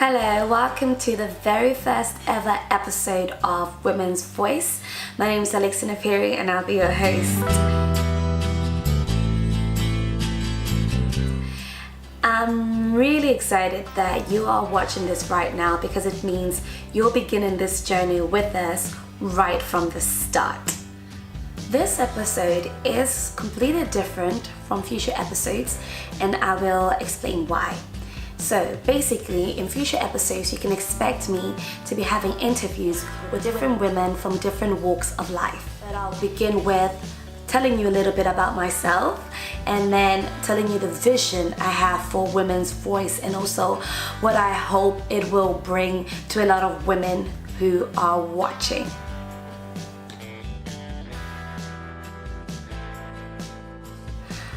Hello, welcome to the very first ever episode of Women's Voice. My name is Alexa Napiri and I'll be your host. I'm really excited that you are watching this right now because it means you're beginning this journey with us right from the start. This episode is completely different from future episodes and I will explain why. So basically, in future episodes, you can expect me to be having interviews with different women from different walks of life. But I'll begin with telling you a little bit about myself and then telling you the vision I have for Women's Voice and also what I hope it will bring to a lot of women who are watching.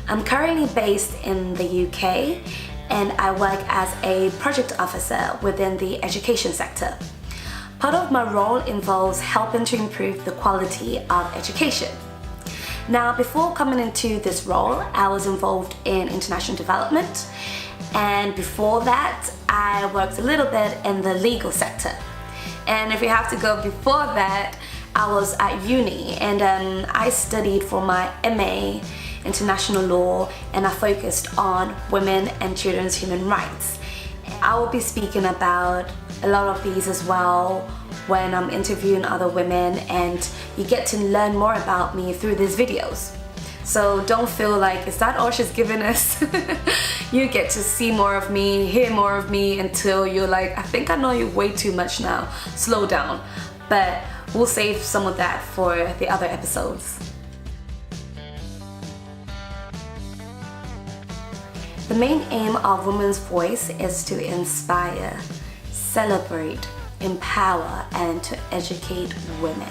I'm currently based in the UK and I work as a project officer within the education sector. Part of my role involves helping to improve the quality of education. Now, before coming into this role, I was involved in international development, and before that, I worked a little bit in the legal sector. And if we have to go before that, I was at uni and I studied for my MA International Law and I focused on women and children's human rights. I will be speaking about a lot of these as well when I'm interviewing other women, and you get to learn more about me through these videos. So don't feel like, is that all she's giving us? You get to see more of me, hear more of me until you're like, I think I know you way too much now, slow down. But we'll save some of that for the other episodes. The main aim of Women's Voice is to inspire, celebrate, empower, and to educate women.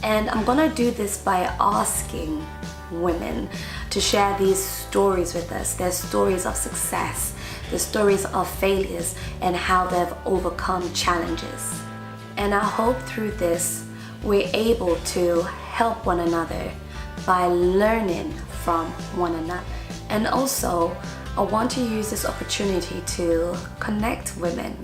And I'm gonna do this by asking women to share these stories with us, their stories of success, the stories of failures, and how they've overcome challenges. And I hope through this, we're able to help one another by learning from one another. And also, I want to use this opportunity to connect women,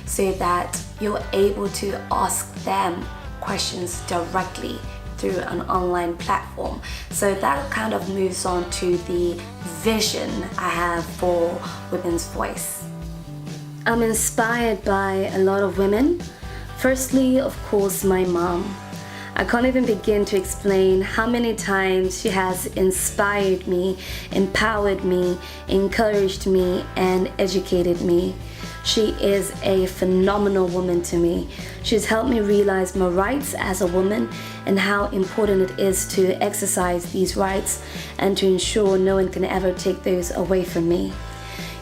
so that you're able to ask them questions directly through an online platform. So that kind of moves on to the vision I have for Women's Voice. I'm inspired by a lot of women. Firstly, of course, my mom. I can't even begin to explain how many times she has inspired me, empowered me, encouraged me, and educated me. She is a phenomenal woman to me. She's helped me realize my rights as a woman and how important it is to exercise these rights and to ensure no one can ever take those away from me.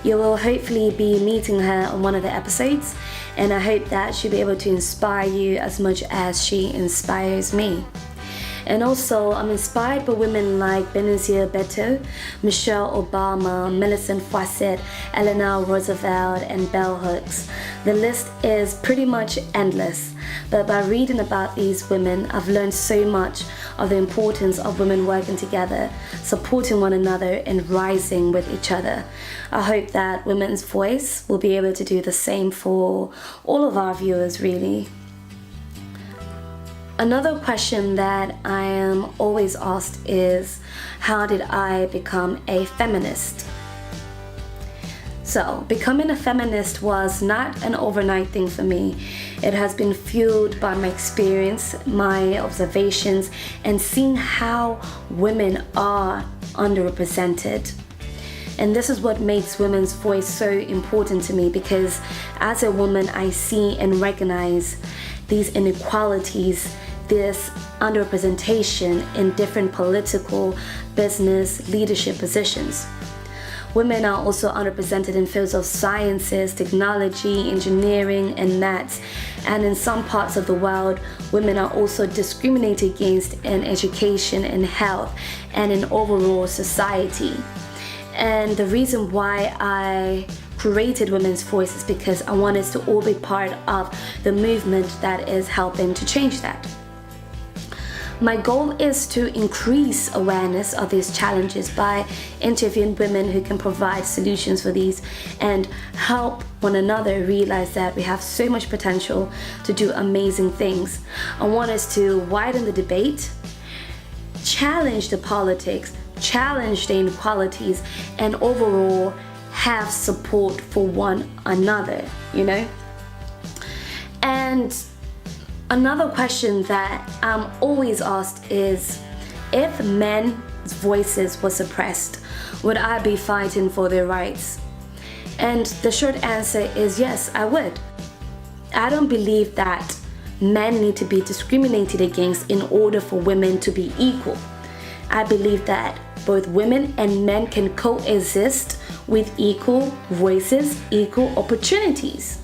You will hopefully be meeting her on one of the episodes, and I hope that she'll be able to inspire you as much as she inspires me. And also, I'm inspired by women like Benazir Bhutto, Michelle Obama, Millicent Fawcett, Eleanor Roosevelt, and bell hooks. The list is pretty much endless, but by reading about these women, I've learned so much of the importance of women working together, supporting one another, and rising with each other. I hope that Women's Voice will be able to do the same for all of our viewers, really. Another question that I am always asked is, how did I become a feminist? So, becoming a feminist was not an overnight thing for me. It has been fueled by my experience, my observations, and seeing how women are underrepresented. And this is what makes Women's Voice so important to me, because as a woman, I see and recognize these inequalities, this underrepresentation in different political, business, leadership positions. Women are also underrepresented in fields of sciences, technology, engineering, and maths. And in some parts of the world, women are also discriminated against in education and health and in overall society. And the reason why I created Women's Voice is because I want us to all be part of the movement that is helping to change that. My goal is to increase awareness of these challenges by interviewing women who can provide solutions for these and help one another realize that we have so much potential to do amazing things. I want us to widen the debate, challenge the politics, challenge the inequalities, and overall have support for one another, you know? And another question that I'm always asked is, if men's voices were suppressed, would I be fighting for their rights? And the short answer is yes, I would. I don't believe that men need to be discriminated against in order for women to be equal. I believe that both women and men can coexist with equal voices, equal opportunities.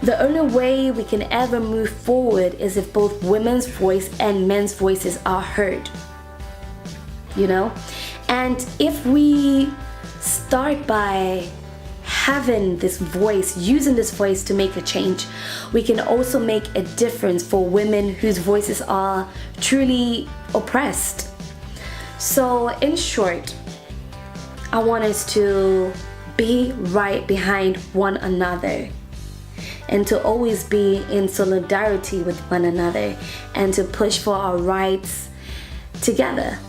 The only way we can ever move forward is if both women's voice and men's voices are heard, you know? And if we start by having this voice, using this voice to make a change, we can also make a difference for women whose voices are truly oppressed. So in short, I want us to be right behind one another and to always be in solidarity with one another and to push for our rights together.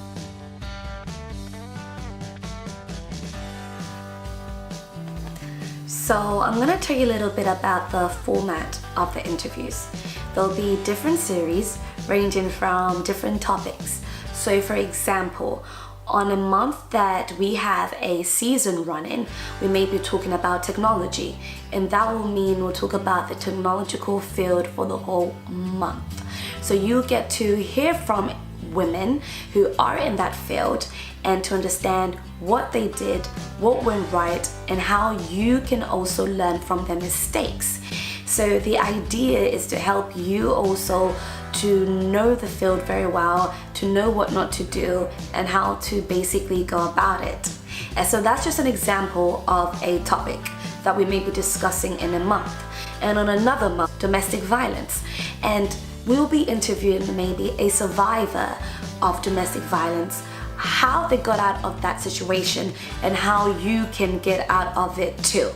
So I'm going to tell you a little bit about the format of the interviews. There'll be different series ranging from different topics. So for example, on a month that we have a season running, we may be talking about technology, and that will mean we'll talk about the technological field for the whole month. So you get to hear from women who are in that field and to understand what they did, what went right, and how you can also learn from their mistakes. So the idea is to help you also to know the field very well, to know what not to do, and how to basically go about it. And so that's just an example of a topic that we may be discussing in a month. And on another month, domestic violence. And we'll be interviewing maybe a survivor of domestic violence, how they got out of that situation and how you can get out of it too.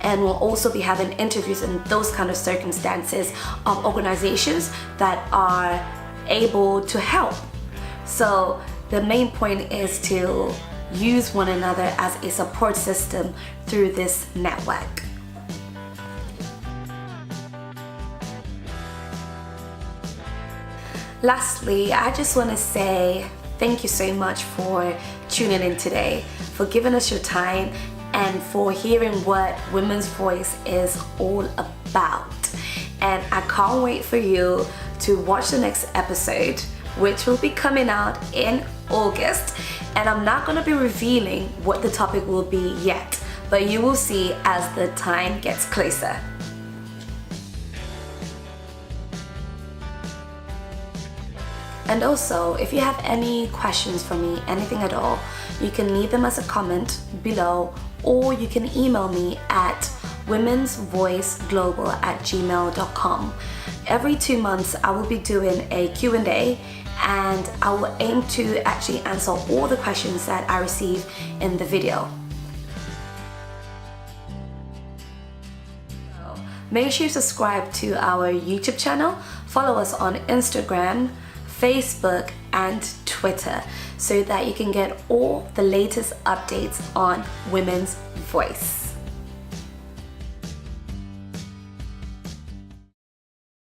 And we'll also be having interviews in those kind of circumstances of organizations that are able to help. So the main point is to use one another as a support system through this network. Lastly, I just want to say thank you so much for tuning in today, for giving us your time, and for hearing what Women's Voice is all about. And I can't wait for you to watch the next episode, which will be coming out in August. And I'm not going to be revealing what the topic will be yet, but you will see as the time gets closer. And also, if you have any questions for me, anything at all, you can leave them as a comment below, or you can email me at womensvoiceglobal@gmail.com. Every 2 months, I will be doing a Q&A, and I will aim to actually answer all the questions that I receive in the video. Make sure you subscribe to our YouTube channel, follow us on Instagram, Facebook, and Twitter so that you can get all the latest updates on Women's Voice.